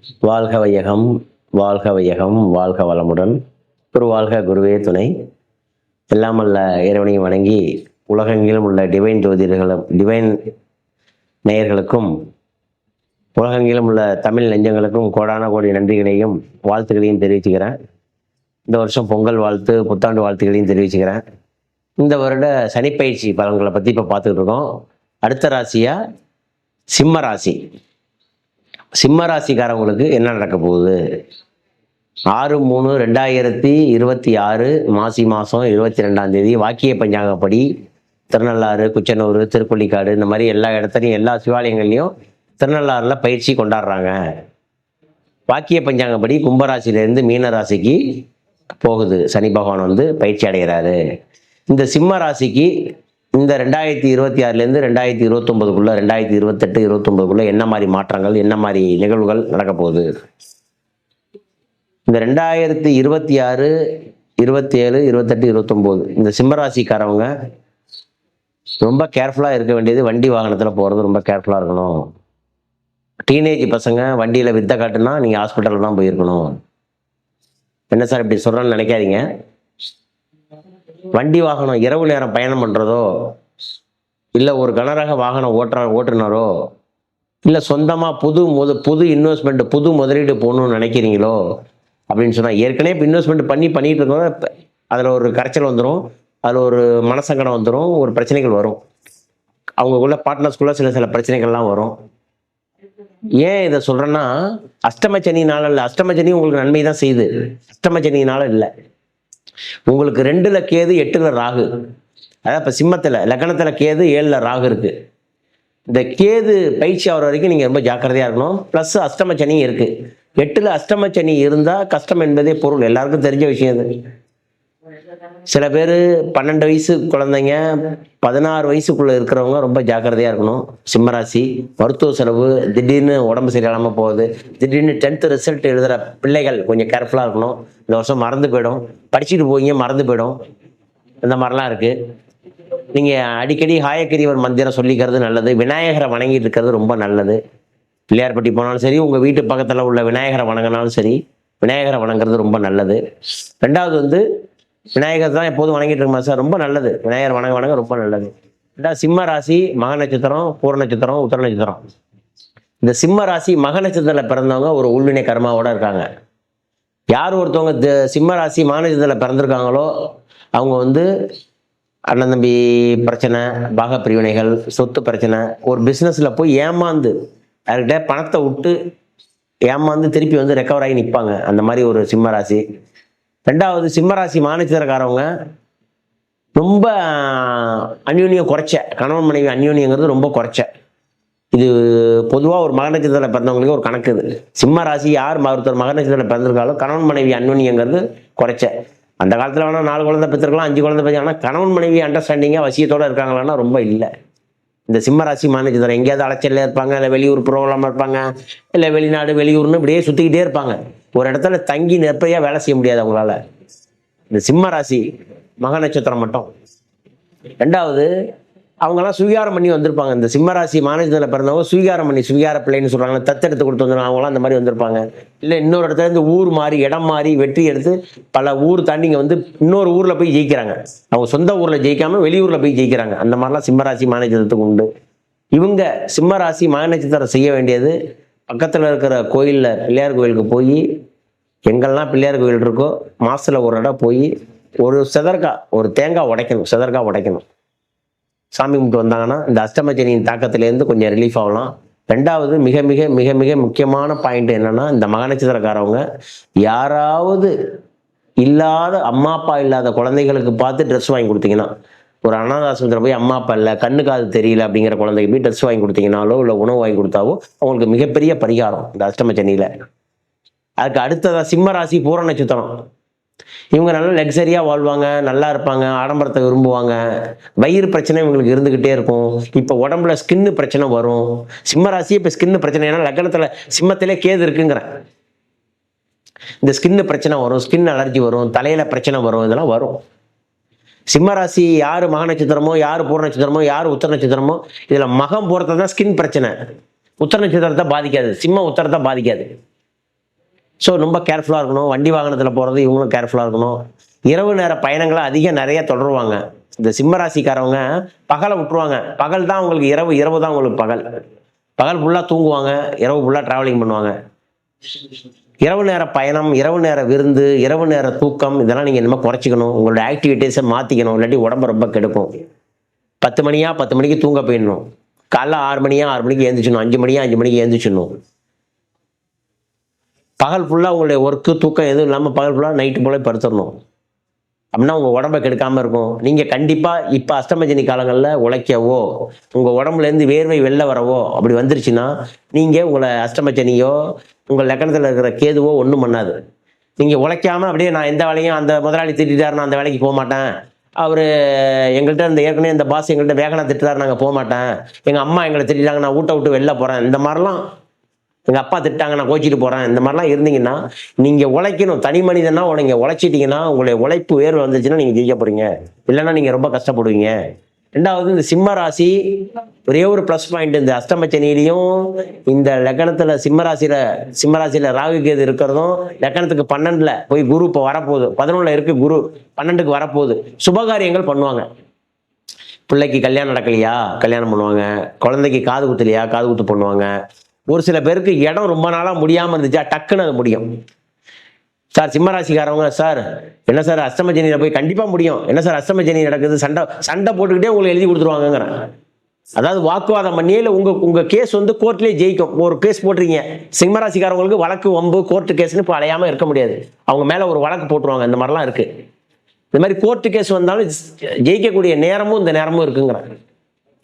வாழ்க வையகம், வாழ்க வையகம், வாழ்க வளமுடன். குரு வாழ்க, குருவே துணை. எல்லாமல்ல இறைவனையும் வணங்கி உலகெங்கிலும் உள்ள டிவைன் ஜோதிடர்களும் டிவைன் நேயர்களுக்கும் உலகெங்கிலும் உள்ள தமிழ் நெஞ்சங்களுக்கும் கோடான கோடி நன்றிகளையும் வாழ்த்துக்களையும் தெரிவிச்சுக்கிறேன். இந்த வருஷம் பொங்கல் வாழ்த்து, புத்தாண்டு வாழ்த்துக்களையும் தெரிவிச்சுக்கிறேன். இந்த வருட சனிப்பயிற்சி பலன்களை பற்றி இப்போ பார்த்துக்கிட்டு இருக்கோம். அடுத்த ராசியாக சிம்ம ராசி. சிம்ம ராசிக்காரவங்களுக்கு என்ன நடக்க போகுது? 6/3/2026 மாசி மாதம் 22ஆம் தேதி வாக்கிய பஞ்சாங்கப்படி திருநள்ளாறு, குச்சனூர், திருப்பள்ளிக்காடு இந்த மாதிரி எல்லா இடத்துலையும் எல்லா சிவாலயங்கள்லையும் திருநள்ளாறில் பயிற்சி கொண்டாடுறாங்க. வாக்கிய பஞ்சாங்கப்படி கும்பராசிலேருந்து மீன ராசிக்கு போகுது. சனி பகவான் வந்து பயிற்சி அடைகிறாரு. இந்த சிம்ம ராசிக்கு இந்த 2026லேருந்து 2029க்குள்ள 2028-29க்குள்ள என்ன மாதிரி மாற்றங்கள், என்ன மாதிரி நிகழ்வுகள் நடக்க போகுது? இந்த 2026, 27, 28, 29 இந்த சிம்மராசிக்காரவங்க ரொம்ப கேர்ஃபுல்லாக இருக்க வேண்டியது. வண்டி வாகனத்தில் போகிறது ரொம்ப கேர்ஃபுல்லாக இருக்கணும். டீனேஜ் பசங்க வண்டியில் வித்த காட்டுனா நீங்கள் ஹாஸ்பிட்டலில் தான் போயிருக்கணும். என்ன சார் இப்படி சொல்கிறேன்னு நினைக்காதீங்க. வண்டி வாகனம் இரவு நேரம் பயணம் பண்ணுறதோ, இல்லை ஒரு கனரக வாகனம் ஓட்டுனரோ, இல்லை சொந்தமாக புது இன்வெஸ்ட்மெண்ட், புது முதலீடு போகணும்னு நினைக்கிறீங்களோ அப்படின்னு சொன்னால், ஏற்கனவே இப்போ இன்வெஸ்ட்மெண்ட் பண்ணிட்டு இருக்கோம், அதில் ஒரு கரைச்சல் வந்துடும், அதில் ஒரு மனசங்கடம் வந்துடும், ஒரு பிரச்சனைகள் வரும். அவங்களுக்குள்ள பார்ட்னர்ஸ்குள்ள சில பிரச்சனைகள்லாம் வரும். ஏன் இதை சொல்கிறேன்னா, அஷ்டமச்சனினால இல்லை. அஷ்டமச்சனி உங்களுக்கு நன்மை தான் செய்யுது, அஷ்டமச்சனினால இல்லை. உங்களுக்கு 2ல் கேது, 8ல் ராகு. அதாவது இப்போ சிம்மத்தில் லக்னத்தில் கேது, 7ல் ராகு இருக்கு. இந்த கேது பயிற்சி ஆகிற வரைக்கும் நீங்கள் ரொம்ப ஜாக்கிரதையாக இருக்கணும். ப்ளஸ் அஷ்டமச்சனி இருக்கு. 8ல் அஷ்டமச்சனி இருந்தால் கஷ்டம் என்பதே பொருள், எல்லாருக்கும் தெரிஞ்ச விஷயம் இது. சில பேர் 12 வயசு குழந்தைங்க, 16 வயசுக்குள்ள இருக்கிறவங்க ரொம்ப ஜாக்கிரதையாக இருக்கணும். சிம்மராசி. மருத்துவ செலவு, திடீர்னு உடம்பு சரியில்லாமல் போகுது, திடீர்னு 10th ரிசல்ட் எழுதுகிற பிள்ளைகள் கொஞ்சம் கேர்ஃபுல்லாக இருக்கணும். இந்த வருஷம் மறந்து போயிடும், படிச்சுட்டு போவீங்க மறந்து போயிடும், இந்த மாதிரிலாம் இருக்குது. நீங்கள் அடிக்கடி ஹாயக்கிரிவர் மந்திரம் சொல்லிக்கிறது நல்லது. விநாயகரை வணங்கிட்டு இருக்கிறது ரொம்ப நல்லது. பிள்ளையார்பட்டி போனாலும் சரி, உங்கள் வீட்டு பக்கத்தில் உள்ள விநாயகரை வணங்கினாலும் சரி, விநாயகரை வணங்குறது ரொம்ப நல்லது. 2வது வந்து விநாயகர் தான் எப்போதும் வணங்கிட்டு இருக்குமா சார்? ரொம்ப நல்லது. விநாயகர் வணங்க ரொம்ப நல்லது. சிம்ம ராசி மக நட்சத்திரம், பூர நட்சத்திரம், உத்தர நட்சத்திரம். இந்த சிம்ம ராசி மக நட்சத்திரத்தில் பிறந்தவங்க ஒரு உள்வினை கர்மாவோட இருக்காங்க. யார் ஒருத்தவங்க சிம்ம ராசி மக நட்சத்திரத்தில் பிறந்திருக்காங்களோ அவங்க வந்து அண்ணன் தம்பி பிரச்சனை, பாக பிரிவினைகள், சொத்து பிரச்சனை, ஒரு பிஸ்னஸில் போய் ஏமாந்து அவர்கிட்ட பணத்தை விட்டு ஏமாந்து திருப்பி வந்து ரெக்கவர் ஆகி நிற்பாங்க. அந்த மாதிரி ஒரு சிம்ம ராசி. 2வது சிம்மராசி மாநட்சத்திரக்காரவங்க ரொம்ப அந்யோன்யம் குறைச்ச, கணவன் மனைவி அந்யோன்யங்கிறது ரொம்ப குறைச்ச. இது பொதுவாக ஒரு மக நட்சத்திரத்தில் பிறந்தவங்களுக்கு ஒரு கணக்கு. இது சிம்ம ராசி யார் ஒருத்தர் மக நட்சத்திரத்தில் பிறந்திருக்காலும் கணவன் மனைவி அந்யோன்யங்கிறது குறைச்ச. அந்த காலத்தில் வேணால் 4 குழந்தை பெற்றிருக்கலாம், 5 குழந்தை பெற்று, ஆனால் கணவன் மனைவி அண்டர்ஸ்டாண்டிங்காக வசியத்தோடு இருக்காங்களான்னா ரொம்ப இல்லை. இந்த சிம்மராசி மாநட்சத்திரம் எங்கேயாவது அலைச்சலில் இருப்பாங்க, இல்லை வெளியூர் ப்ரோக்ராமாக இருப்பாங்க, இல்லை வெளிநாடு வெளியூர்னு இப்படியே சுற்றிக்கிட்டே இருப்பாங்க. ஒரு இடத்துல தங்கி நெற்பையாக வேலை செய்ய முடியாது அவங்களால. இந்த சிம்மராசி மக நட்சத்திரம் மட்டும். 2வது அவங்கெல்லாம் சுவீகாரம் பண்ணி வந்திருப்பாங்க. இந்த சிம்மராசி மாநட்சத்திரத்தில் பிறந்தவங்க சுவீகாரம் பண்ணி, சுவீகார பிள்ளைன்னு சொல்கிறாங்க, தத்தெடுத்து கொடுத்து வந்துடும். அவங்களாம் அந்த மாதிரி வந்திருப்பாங்க. இல்லை இன்னொரு இடத்துல இருந்து ஊர் மாறி, இடம் மாறி, வெற்றி எடுத்து பல ஊர் தாண்டி இங்கே வந்து இன்னொரு ஊரில் போய் ஜெயிக்கிறாங்க. அவங்க சொந்த ஊரில் ஜெயிக்காமல் வெளியூரில் போய் ஜெயிக்கிறாங்க. அந்த மாதிரிலாம் சிம்மராசி மாநட்சத்திரத்துக்கு உண்டு. இவங்க சிம்மராசி மாநட்சத்திரம் செய்ய வேண்டியது, பக்கத்தில் இருக்கிற கோயிலில் பிள்ளையார் கோயிலுக்கு போய், எங்கெல்லாம் பிள்ளையார் கோயில் இருக்கோ மாதத்தில் ஒரு இடம் போய் ஒரு தேங்காய் உடைக்கணும். செதற்காய் உடைக்கணும். சாமி கும்பிட்டு வந்தாங்கன்னா இந்த அஷ்டமச்சனியின் தாக்கத்திலேருந்து கொஞ்சம் ரிலீஃப் ஆகலாம். 2வது மிக மிக மிக மிக முக்கியமான பாயிண்ட் என்னன்னா, இந்த மக நட்சத்திரக்காரவங்க யாராவது இல்லாத, அம்மா அப்பா இல்லாத குழந்தைகளுக்கு பார்த்து ட்ரெஸ் வாங்கி கொடுத்தீங்கன்னா, ஒரு அனாதாசிரமத்தில் போய் அம்மா அப்பா இல்லை, கண்ணு காது தெரியல அப்படிங்கிற குழந்தைக்கு போய் ட்ரெஸ் வாங்கி கொடுத்தீங்கனாலோ, இல்லை உணவு வாங்கி கொடுத்தாவோ அவங்களுக்கு மிகப்பெரிய பரிகாரம் இந்த அஷ்டமச்சனியில். அதுக்கு அடுத்ததாக சிம்ம ராசி பூர நட்சத்திரம். இவங்க நல்லா லக்ஸரியாக வாழ்வாங்க, நல்லா இருப்பாங்க, ஆடம்பரத்தை விரும்புவாங்க. வயிறு பிரச்சனை இவங்களுக்கு இருந்துக்கிட்டே இருக்கும். இப்போ உடம்புல ஸ்கின்னு பிரச்சனை வரும். சிம்மராசி இப்போ ஸ்கின்னு பிரச்சனை, ஏன்னா லக்னத்தில் சிம்மத்திலே கேது இருக்குங்கிறேன். இந்த ஸ்கின்னு பிரச்சனை வரும், ஸ்கின் அலர்ஜி வரும், தலையில பிரச்சனை வரும், இதெல்லாம் வரும். சிம்மராசி யார் மக நட்சத்திரமோ, யார் பூர நட்சத்திரமோ, யார் உத்தர நட்சத்திரமோ, இதில் மகம் போகிறது தான் ஸ்கின் பிரச்சனை. உத்தர நட்சத்திரத்தை பாதிக்காது, சிம்ம உத்தரத்தை பாதிக்காது. ஸோ ரொம்ப கேர்ஃபுல்லாக இருக்கணும். வண்டி வாகனத்தில் போகிறது இவங்களும் கேர்ஃபுல்லாக இருக்கணும். இரவு நேர பயணங்களை நிறைய தொடருவாங்க. இந்த சிம்மராசிக்காரவங்க பகலை விட்டுருவாங்க. பகல் தான் உங்களுக்கு இரவு, இரவு தான் உங்களுக்கு பகல். பகல் ஃபுல்லாக தூங்குவாங்க, இரவு ஃபுல்லாக ட்ராவலிங் பண்ணுவாங்க. இரவு நேர பயணம், இரவு நேர விருந்து, இரவு நேர தூக்கம் இதெல்லாம் நீங்கள் இனிமேல் குறைச்சிக்கணும். உங்களோட ஆக்டிவிட்டீஸை மாற்றிக்கணும். இல்லாட்டி உடம்பு ரொம்ப கெடுக்கும். 10 மணிக்கு தூங்க போயிடணும். காலைல 6 மணிக்கு எழுந்திரிச்சிடணும். 5 மணிக்கு எழுந்திரிச்சிடணும். பகல் ஃபுல்லாக உங்களுடைய ஒர்க்கு தூக்கம் எதுவும் இல்லாமல் பகல் ஃபுல்லாக நைட்டு போல படுத்துடணும். அப்படின்னா உங்கள் உடம்பை கெடுக்காமல் இருக்கும். நீங்கள் கண்டிப்பாக இப்போ அஷ்டமஜனி காலங்களில் உழைக்கவோ, உங்கள் உடம்புலேருந்து வேர்வை வெளில வரவோ அப்படி வந்துருச்சுன்னா நீங்கள் உங்களை அஷ்டமஜனியோ உங்கள் லக்னத்தில் இருக்கிற கேதுவோ ஒன்றும் பண்ணாது. நீங்கள் உழைக்காமல் அப்படியே நான் எந்த வேலையும் அந்த முதலாளி திட்டாரு நான் அந்த வேலைக்கு போக மாட்டேன், அவர் எங்கள்கிட்ட இந்த ஏற்கனவே இந்த பாஸ் எங்கள்கிட்ட வேகனா திட்டுறாரு நாங்கள் போக மாட்டேன், எங்கள் அம்மா எங்களை திட்டாங்க நான் வீட்டை விட்டு வெளில போகிறேன், இந்த மாதிரிலாம் எங்கள் அப்பா திட்டாங்க நான் கோச்சிட்டு போகிறேன், இந்த மாதிரிலாம் இருந்தீங்கன்னா நீங்கள் உழைக்கணும். தனி மனிதனா நீங்கள் உழைச்சிட்டிங்கன்னா உங்களுடைய உழைப்பு வேர்வை வந்துச்சுன்னா நீங்கள் ஜெயிக்க போகிறீங்க. இல்லைன்னா நீங்கள் ரொம்ப கஷ்டப்படுவீங்க. ரெண்டாவது, இந்த சிம்ம ராசி ஒரே ஒரு ப்ளஸ் பாயிண்ட், இந்த அஷ்டமச்சனிலையும் இந்த லக்னத்தில் சிம்மராசியில் ராகு கேது இருக்கிறதும் லக்னத்துக்கு 12ல் போய் குரு இப்போ வரப்போகுது. 11ல் இருக்கு குரு, 12க்கு வரப்போகுது. சுபகாரியங்கள் பண்ணுவாங்க. பிள்ளைக்கு கல்யாணம் நடக்கலையா கல்யாணம் பண்ணுவாங்க, குழந்தைக்கு காது குத்துலையா காது குத்து பண்ணுவாங்க. ஒரு சில பேருக்கு இடம் ரொம்ப நாளாக முடியாமல் இருந்துச்சா டக்குன்னு அது முடியும். சார் சிம்மராசிக்காரவங்க, சார் என்ன சார் அஷ்டமஜனியில் போய் கண்டிப்பாக முடியும், என்ன சார் அஷ்டமஜனி நடக்குது, சண்டை போட்டுக்கிட்டே உங்களுக்கு எழுதி கொடுத்துருவாங்கங்கிறேன். அதாவது வாக்குவாதம் பண்ணியே இல்லை உங்கள் கேஸ் கோர்ட்லேயே ஜெயிக்கும். ஒரு கேஸ் போட்டிருக்கீங்க, சிம்மராசிக்காரவங்களுக்கு வழக்கு வம்பு கோர்ட்டு கேஸ்ன்னு இப்போ அலையாமல் இருக்க முடியாது. அவங்க மேலே ஒரு வழக்கு போட்டுருவாங்க. இந்த மாதிரிலாம் இருக்குது. இந்த மாதிரி கோர்ட்டு கேஸ் வந்தாலும் ஜெயிக்கக்கூடிய நேரமும் இந்த நேரமும் இருக்குங்கிறேன்.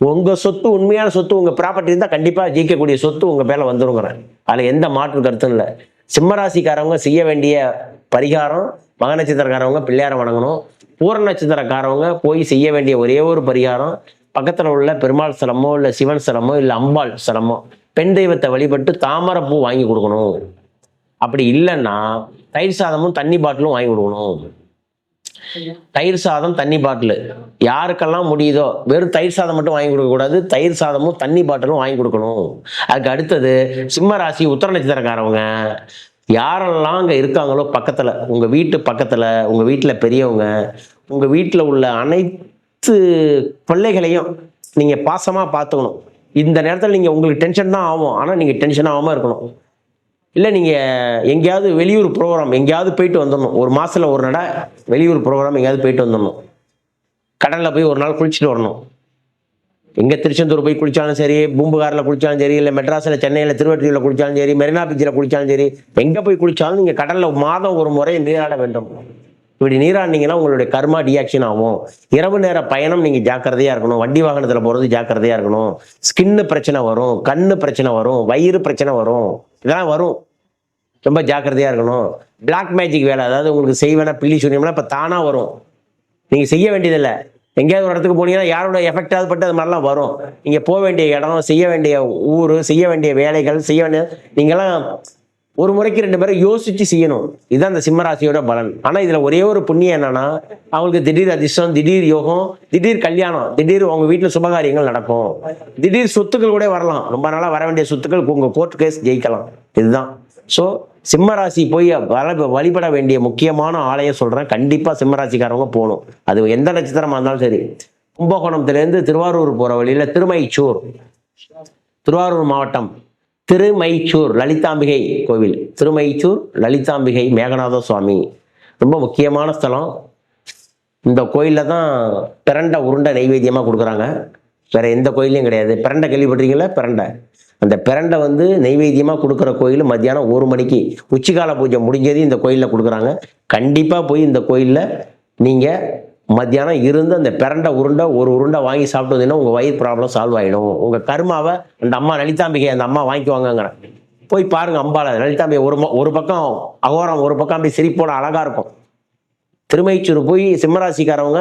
உங்கள் சொத்து உண்மையான சொத்து உங்கள் ப்ராப்பர்ட்டி இருந்தால் கண்டிப்பாக ஜெயிக்கக்கூடிய சொத்து உங்கள் மேலே வந்துருங்கிறேன். அதில் எந்த மாற்று கருத்தும் இல்லை. சிம்மராசிக்காரவங்க செய்ய வேண்டிய பரிகாரம், மக நட்சத்திரக்காரவங்க பிள்ளையாரை வணங்கணும். பூர நட்சத்திரக்காரவங்க போய் செய்ய வேண்டிய ஒரே ஒரு பரிகாரம், பக்கத்தில் உள்ள பெருமாள் ஸ்தலமோ இல்லை சிவன் ஸ்தலமோ இல்லை அம்பாள் ஸ்தலமோ பெண் தெய்வத்தை வழிபட்டு தாமரைப்பூ வாங்கி கொடுக்கணும். அப்படி இல்லைன்னா தயிர் சாதமும் தண்ணி பாட்டிலும் வாங்கி கொடுக்கணும். தயிர் சாதம் தண்ணி பாட்டில் யாருக்கெல்லாம் முடியுதோ வெறும் தயிர் சாதம் மட்டும் வாங்கி கொடுக்க கூடாது, தயிர் சாதமும் தண்ணி பாட்டிலும் வாங்கி கொடுக்கணும். அதுக்கு அடுத்தது சிம்ம ராசி உத்திர நட்சத்திரக்காரவங்க யாரெல்லாம் அங்கே இருக்காங்களோ பக்கத்தில், உங்கள் வீட்டு பக்கத்தில், உங்கள் வீட்டில் பெரியவங்க, உங்கள் வீட்டில் உள்ள அனைத்து பிள்ளைகளையும் நீங்கள் பாசமாக பார்த்துக்கணும். இந்த நேரத்தில் நீங்கள் உங்களுக்கு டென்ஷன் தான் ஆகும், ஆனால் நீங்கள் டென்ஷன் ஆகாமல் இருக்கணும். இல்லை நீங்கள் எங்கேயாவது வெளியூர் ப்ரோக்ராம் எங்கேயாவது போயிட்டு வந்துடணும். ஒரு மாதத்தில் ஒரு நட வெளியூர் ப்ரோக்ராம் எங்கேயாவது போயிட்டு வந்துடணும். கடலில் போய் ஒரு நாள் குளிச்சுட்டு வரணும். எங்கே திருச்செந்தூர் போய் குளித்தாலும் சரி, பூம்புகாரில் குளித்தாலும் சரி, இல்லை மெட்ராஸில் சென்னையில் திருவற்றியூரில் குளித்தாலும் சரி, மெரினா பீச்சில் குளித்தாலும் சரி, எங்கே போய் குளித்தாலும் நீங்கள் கடலில் மாதம் ஒரு முறை நீராட வேண்டும். இப்படி நீராடினீங்கன்னா உங்களுடைய கர்மா டிஆக்ஷன் ஆகும். இரவு நேர பயணம் நீங்கள் ஜாக்கிரதையாக இருக்கணும். வண்டி வாகனத்தில் போகிறது ஜாக்கிரதையாக இருக்கணும். ஸ்கின்னு பிரச்சனை வரும், கண்ணு பிரச்சனை வரும், வயிறு பிரச்சனை வரும், இதெல்லாம் வரும். ரொம்ப ஜாக்கிரதையாக இருக்கணும். பிளாக் மேஜிக் வேலை, அதாவது உங்களுக்கு செய்வேனா பில்லி சொன்னீங்கன்னா இப்போ தானாக வரும். நீங்கள் செய்ய வேண்டியதில்லை. எங்கேயாவது ஒரு இடத்துக்கு போனீங்கன்னா யாரோட எஃபெக்டாவது பட்டு அது மாதிரிலாம் வரும். நீங்கள் போக வேண்டிய இடம், செய்ய வேண்டிய ஊர், செய்ய வேண்டிய வேலைகள், செய்ய வேண்டிய நீங்கள்லாம் ஒரு முறைக்கு 2 பேரை யோசிச்சு செய்யணும். இதுதான் இந்த சிம்மராசியோட பலன். ஆனால் இதில் ஒரே ஒரு புண்ணியம் என்னன்னா, அவங்களுக்கு திடீர் அதிர்ஷ்டம், திடீர் யோகம், திடீர் கல்யாணம், திடீர் அவங்க வீட்டில் சுபகாரியங்கள் நடக்கும், திடீர் சொத்துக்கள் கூட வரலாம். ரொம்ப நாளாக வர வேண்டிய சொத்துக்கள் உங்கள் கோர்ட் கேஸ் ஜெயிக்கலாம். இதுதான். ஸோ சிம்மராசி போய் வழிபட வேண்டிய முக்கியமான ஆலயம் சொல்கிறேன். கண்டிப்பாக சிம்மராசிக்காரவங்க போகணும். அது எந்த நட்சத்திரமாக இருந்தாலும் சரி. கும்பகோணத்துலேருந்து திருவாரூர் போகிற வழியில் திருவாரூர் மாவட்டம் திருமைச்சூர் லலிதாம்பிகை கோவில், திருமைச்சூர் லலிதாம்பிகை மேகநாத சுவாமி ரொம்ப முக்கியமான ஸ்தலம். இந்த கோயிலில் தான் பிரண்டை உருண்டை நைவேத்தியமாக கொடுக்குறாங்க. வேறு எந்த கோயிலையும் கிடையாது. பிரண்டை கேள்விப்பட்டிருக்கீங்களா? பிரண்டை, அந்த பிரண்டை நைவேத்தியமாக கொடுக்குற கோயில் மத்தியானம் 1 மணிக்கு உச்சிகால பூஜை முடிஞ்சது இந்த கோயிலில் கொடுக்குறாங்க. கண்டிப்பாக போய் இந்த கோயிலில் நீங்கள் மத்தியானம் இருந்து அந்த பிரண்டை உருண்டை ஒரு உருண்டை வாங்கி சாப்பிட்டு வந்தீங்கன்னா உங்கள் வயிறு ப்ராப்ளம் சால்வ் ஆகிடும். உங்கள் கர்மாவை அந்த அம்மா லலிதாம்பிகை அந்த அம்மா வாங்கிக்குவாங்கங்கிறேன். போய் பாருங்கள் அம்பாவை லலிதாம்பிகை. ஒரு பக்கம் அகோரம், ஒரு பக்கம் அப்படி சிரிப்போட அழகாக இருக்கும். திருமைச்சூர் போய் சிம்மராசிக்காரவங்க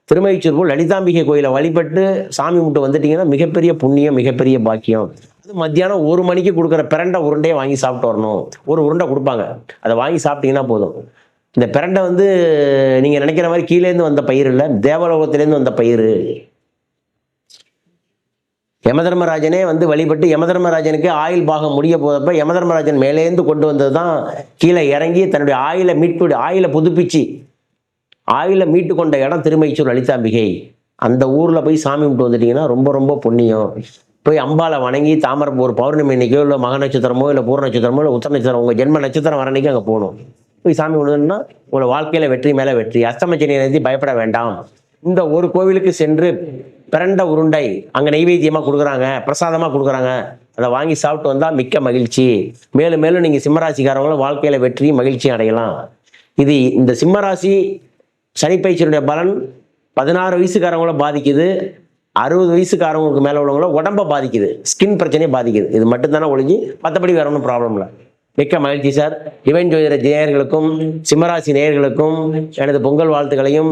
திருமைச்சூர் போய் லலிதாம்பிகை கோயிலை வழிபட்டு சாமி கும்பிட்டு வந்துட்டீங்கன்னா மிகப்பெரிய புண்ணியம், மிகப்பெரிய பாக்கியம். அது மத்தியானம் 1 மணிக்கு கொடுக்குற பிரண்டை உருண்டையை வாங்கி சாப்பிட்டு வரணும். ஒரு உருண்டை கொடுப்பாங்க, அதை வாங்கி சாப்பிட்டீங்கன்னா போதும். இந்த பிரண்டை நீங்கள் நினைக்கிற மாதிரி கீழேருந்து வந்த பயிர் இல்லை, தேவலோகத்திலேருந்து வந்த பயிர். யமதர்மராஜனே வந்து வழிபட்டு யமதர்மராஜனுக்கு ஆயுள் பாகம் முடிய போதப்ப யமதர்மராஜன் மேலேந்து கொண்டு வந்தது தான் கீழே இறங்கி தன்னுடைய ஆயுளை புதுப்பிச்சு ஆயுளை மீட்டு கொண்ட இடம் திருமைச்சூர் லலிதாம்பிகை. அந்த ஊரில் போய் சாமி கும்பிட்டு வந்துட்டீங்கன்னா ரொம்ப ரொம்ப புண்ணியம். போய் அம்பாலை வணங்கி தாமரை ஒரு பௌர்ணமி அன்னைக்கோ இல்லை மக நட்சத்திரமோ இல்லை பூர்ண நட்சத்திரமோ இல்லை உத்தர நட்சத்திரம் உங்கள் ஜென்ம நட்சத்திரம் வர அன்னைக்கு அங்கே போகணும். போய் சாமி கும்பிடுன்னா உங்களோட வாழ்க்கையில் வெற்றி மேலே வெற்றி. அஸ்தமச்சனி நினைத்து பயப்பட வேண்டாம். இந்த ஒரு கோவிலுக்கு சென்று பிரண்ட உருண்டை அங்கே நைவேத்தியமாக கொடுக்குறாங்க, பிரசாதமாக கொடுக்குறாங்க, அதை வாங்கி சாப்பிட்டு வந்தால் மிக்க மகிழ்ச்சி. மேலும் மேலும் நீங்கள் சிம்மராசிக்காரங்களும் வாழ்க்கையில் வெற்றி மகிழ்ச்சி அடையலாம். இது இந்த சிம்மராசி சனிப்பயிற்சியினுடைய பலன் 16 வயசுக்காரங்கள பாதிக்குது, 60 வயசுக்காரங்களுக்கு மேலே உள்ளவங்கள உடம்பை பாதிக்குது, ஸ்கின் பிரச்சனையை பாதிக்குது. இது மட்டும்தானே ஒழிஞ்சு மற்றபடி வேற ஒன்றும் ப்ராப்ளம் இல்லை. மிக்க மகிழ்ச்சி சார். டிவைன் ஜோதிட நேயர்களுக்கும் சிம்மராசி நேயர்களுக்கும் எனது பொங்கல் வாழ்த்துக்களையும்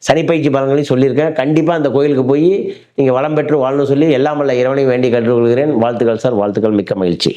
சனிப்பயிற்சி பலன்களையும் சொல்லியிருக்கேன். கண்டிப்பாக அந்த கோயிலுக்கு போய் நீங்கள் வளம் பெற்று வாழணும்னு சொல்லி எல்லாம் வல்ல இறைவனையும் வேண்டி கற்றுக்கொள்கிறேன். வாழ்த்துக்கள் சார், வாழ்த்துக்கள். மிக்க மகிழ்ச்சி.